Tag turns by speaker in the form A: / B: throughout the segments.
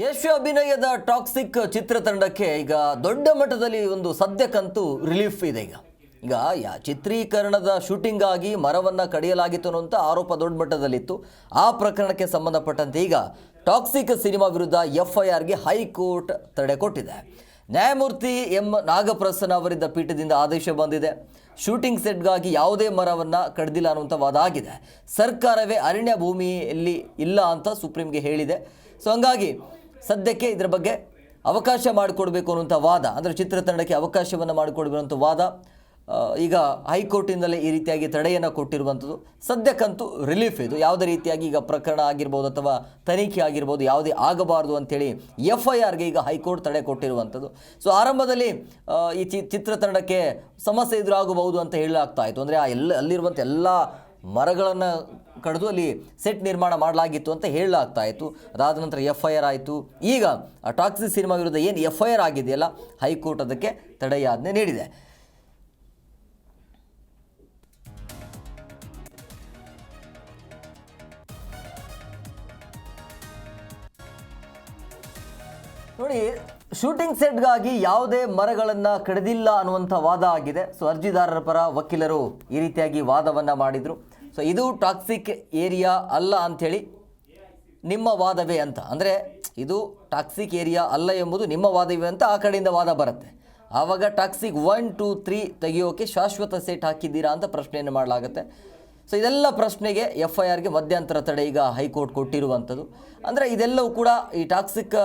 A: ಯಶ್ ಅಭಿನಯದ ಟಾಕ್ಸಿಕ್ ಚಿತ್ರತಂಡಕ್ಕೆ ಈಗ ದೊಡ್ಡ ಮಟ್ಟದಲ್ಲಿ ಒಂದು ಸದ್ಯಕ್ಕಂತೂ ರಿಲೀಫ್ ಇದೆ. ಈಗ ಚಿತ್ರೀಕರಣದ ಶೂಟಿಂಗ್ ಆಗಿ ಮರವನ್ನು ಕಡಿಯಲಾಗಿತ್ತು ಅನ್ನುವಂಥ ಆರೋಪ ದೊಡ್ಡ ಮಟ್ಟದಲ್ಲಿತ್ತು. ಆ ಪ್ರಕರಣಕ್ಕೆ ಸಂಬಂಧಪಟ್ಟಂತೆ ಈಗ ಟಾಕ್ಸಿಕ್ ಸಿನಿಮಾ ವಿರುದ್ಧ FIRಗೆ ಹೈಕೋರ್ಟ್ ತಡೆ ಕೊಟ್ಟಿದೆ. ನ್ಯಾಯಮೂರ್ತಿ ಎಂ ನಾಗಪ್ರಸನ್ನ ಅವರಿದ್ದ ಪೀಠದಿಂದ ಆದೇಶ ಬಂದಿದೆ. ಶೂಟಿಂಗ್ ಸೆಟ್ಗಾಗಿ ಯಾವುದೇ ಮರವನ್ನು ಕಡಿದಿಲ್ಲ ಅನ್ನುವಂಥ ವಾದ ಆಗಿದೆ. ಸರ್ಕಾರವೇ ಅರಣ್ಯ ಭೂಮಿಯಲ್ಲಿ ಇಲ್ಲ ಅಂತ ಸುಪ್ರೀಂಗೆ ಹೇಳಿದೆ. ಸೊ ಹಂಗಾಗಿ ಸದ್ಯಕ್ಕೆ ಇದರ ಬಗ್ಗೆ ಅವಕಾಶ ಮಾಡಿಕೊಡ್ಬೇಕು ಅನ್ನುವಂಥ ವಾದ, ಅಂದರೆ ಚಿತ್ರತಂಡಕ್ಕೆ ಅವಕಾಶವನ್ನು ಮಾಡಿಕೊಡ್ಬೇಕಂತ ವಾದ ಈಗ ಹೈಕೋರ್ಟಿಂದಲೇ ಈ ರೀತಿಯಾಗಿ ತಡೆಯನ್ನು ಕೊಟ್ಟಿರುವಂಥದ್ದು. ಸದ್ಯಕ್ಕಂತೂ ರಿಲೀಫ್ ಇದು. ಯಾವುದೇ ರೀತಿಯಾಗಿ ಈಗ ಪ್ರಕರಣ ಆಗಿರ್ಬೋದು ಅಥವಾ ತನಿಖೆ ಆಗಿರ್ಬೋದು ಯಾವುದೇ ಆಗಬಾರ್ದು ಅಂಥೇಳಿ FIRಗೆ ಈಗ ಹೈಕೋರ್ಟ್ ತಡೆ ಕೊಟ್ಟಿರುವಂಥದ್ದು. ಸೊ ಆರಂಭದಲ್ಲಿ ಈ ಚಿತ್ರತಂಡಕ್ಕೆ ಸಮಸ್ಯೆ ಎದುರಾಗಬಹುದು ಅಂತ ಹೇಳಲಾಗ್ತಾ ಇತ್ತು. ಅಂದರೆ ಅಲ್ಲಿರುವಂಥ ಎಲ್ಲ ಮರಗಳನ್ನು ಕಡಿದು ಅಲ್ಲಿ ಸೆಟ್ ನಿರ್ಮಾಣ ಮಾಡಲಾಗಿತ್ತು ಅಂತ ಹೇಳಲಾಗ್ತಾ ಇತ್ತು. ಅದಾದ ನಂತರ FIR ಆಯಿತು. ಈಗ ಆ ಟಾಕ್ಸಿಕ್ ಸಿನಿಮಾ ವಿರುದ್ಧ ಏನು FIR ಆಗಿದೆಯಲ್ಲ, ಹೈಕೋರ್ಟ್ ಅದಕ್ಕೆ ತಡೆಯಾಜ್ಞೆ ನೀಡಿದೆ. ನೋಡಿ, ಶೂಟಿಂಗ್ ಸೆಟ್ಗಾಗಿ ಯಾವುದೇ ಮರಗಳನ್ನು ಕಡಿದಿಲ್ಲ ಅನ್ನುವಂಥ ವಾದ ಆಗಿದೆ. ಸೊ ಅರ್ಜಿದಾರರ ಪರ ವಕೀಲರು ಈ ರೀತಿಯಾಗಿ ವಾದವನ್ನು ಮಾಡಿದರು. ಸೊ ಇದು ಟಾಕ್ಸಿಕ್ ಏರಿಯಾ ಅಲ್ಲ ಅಂಥೇಳಿ ನಿಮ್ಮ ವಾದವೇ ಅಂತ, ಅಂದರೆ ಇದು ಟಾಕ್ಸಿಕ್ ಏರಿಯಾ ಅಲ್ಲ ಎಂಬುದು ನಿಮ್ಮ ವಾದವೇ ಅಂತ ಆ ಕಡೆಯಿಂದ ವಾದ ಬರುತ್ತೆ. ಆವಾಗ ಟಾಕ್ಸಿಕ್ 1, 2, 3 ತೆಗೆಯೋಕೆ ಶಾಶ್ವತ ಸೆಟ್ ಹಾಕಿದ್ದೀರಾ ಅಂತ ಪ್ರಶ್ನೆಯನ್ನು ಮಾಡಲಾಗುತ್ತೆ. ಸೊ ಇದೆಲ್ಲ ಪ್ರಶ್ನೆಗೆ FIRಗೆ ಮಧ್ಯಂತರ ತಡೆ ಈಗ ಹೈಕೋರ್ಟ್ ಕೊಟ್ಟಿರುವಂಥದ್ದು. ಅಂದರೆ ಇದೆಲ್ಲವೂ ಕೂಡ ಈ ಟಾಕ್ಸಿಕ್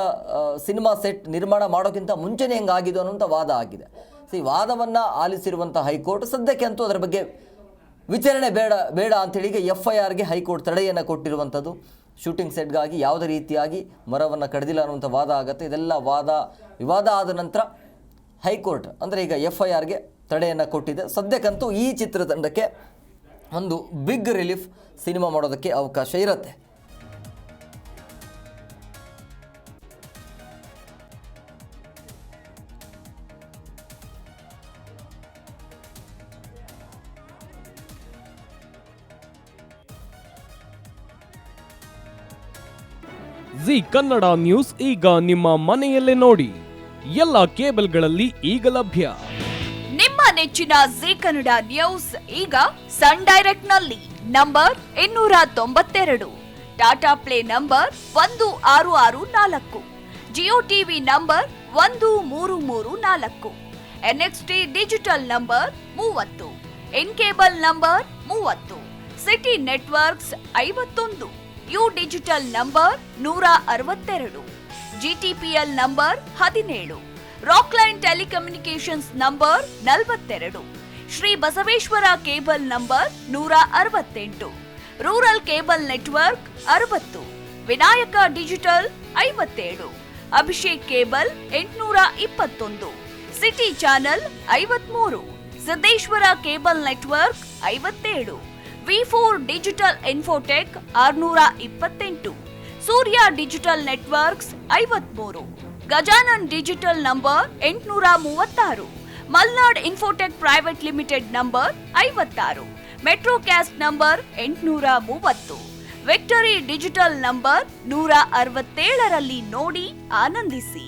A: ಸಿನಿಮಾ ಸೆಟ್ ನಿರ್ಮಾಣ ಮಾಡೋಕ್ಕಿಂತ ಮುಂಚೆನೇ ಹೆಂಗಾಗಿದ್ದು ಅನ್ನೋಂಥ ವಾದ ಆಗಿದೆ. ಸೊ ಈ ವಾದವನ್ನು ಆಲಿಸಿರುವಂಥ ಹೈಕೋರ್ಟ್ ಸದ್ಯಕ್ಕೆ ಅಂತೂ ಅದರ ಬಗ್ಗೆ ವಿಚಾರಣೆ ಬೇಡ ಅಂಥೇಳಿ ಈಗ FIRಗೆ ಹೈಕೋರ್ಟ್ ತಡೆಯನ್ನು ಕೊಟ್ಟಿರುವಂಥದ್ದು. ಶೂಟಿಂಗ್ ಸೆಟ್ಗಾಗಿ ಯಾವುದೇ ರೀತಿಯಾಗಿ ಮರವನ್ನು ಕಡಿದಿಲ್ಲ ಅನ್ನುವಂಥ ವಾದ ಆಗುತ್ತೆ. ಇದೆಲ್ಲ ವಿವಾದ ಆದ ನಂತರ ಹೈಕೋರ್ಟ್ ಅಂದರೆ ಈಗ FIRಗೆ ತಡೆಯನ್ನು ಕೊಟ್ಟಿದೆ. ಸದ್ಯಕ್ಕಂತೂ ಈ ಚಿತ್ರತಂಡಕ್ಕೆ ಒಂದು ಬಿಗ್ ರಿಲೀಫ್ ಸಿನಿಮಾ ಮಾಡೋದಕ್ಕೆ ಅವಕಾಶ ಇರುತ್ತೆ.
B: ಜಿ ಕನ್ನಡ ನ್ಯೂಸ್ ಈಗ ನಿಮ್ಮ ಮನೆಯಲ್ಲೇ ನೋಡಿ. ಎಲ್ಲ ಕೇಬಲ್ಗಳಲ್ಲಿ ಈಗ ಲಭ್ಯ.
C: ನಿಮ್ಮ ನೆಚ್ಚಿನ ಜಿ ಕನ್ನಡ ನ್ಯೂಸ್ ಈಗ ಸನ್ ಡೈರೆಕ್ಟ್ ನಲ್ಲಿ number 292, Tata play number 1664, Jio TV number 1334, NXT digital number 30, in cable number 30, city networks 51, U digital number 162, GTPL number 17, Rockline telecommunications number 42, Shri Basaveshwara cable number 168, rural cable network 60, Vinayaka digital 57, Abhishek cable 821, city channel 53, Siddeshwara cable network 57, V4 digital Infotech 628, Surya digital networks 53, Gajanan digital number 836, Malnad Infotech private limited number 56, Metrocast number 830, Victory digital number 167ರಲ್ಲಿ ನೋಡಿ ಆನಂದಿಸಿ.